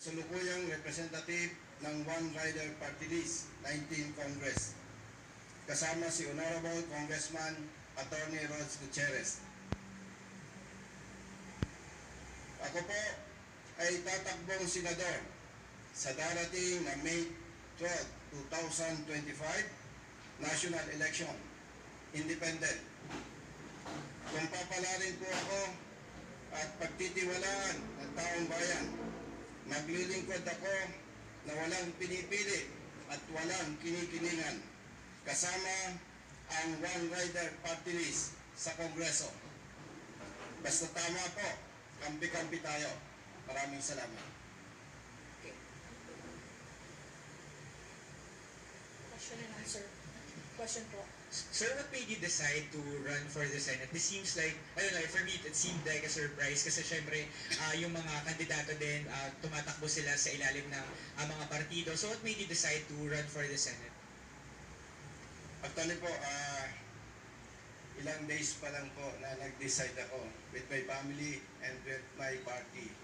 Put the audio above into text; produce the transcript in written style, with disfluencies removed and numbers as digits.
Salukuyang representative ng One Rider Party List, 19 Congress. Kasama si Honorable Congressman Attorney Rods Gutierrez. Ako po ay tatakbong senador sa darating na May 12, 2025 national election, independent. Kung papalarin po ako at pagtitiwalaan ng taong bayan, maglilingkod ako na walang pinipili at walang kinikilingan, kasama ang One Rider Party List sa Kongreso. Basta tama po, kampi-kampi tayo. Maraming salamat. Question and answer. Question po. Sir, what made you decide to run for the Senate? This seems like, I don't know, for me, it seemed like a surprise kasi syempre, yung mga kandidato din, tumatakbo sila sa ilalim ng mga partido. So what made you decide to run for the Senate? Actually po, ilang days pa lang po na nag-decide ako with my family and with my party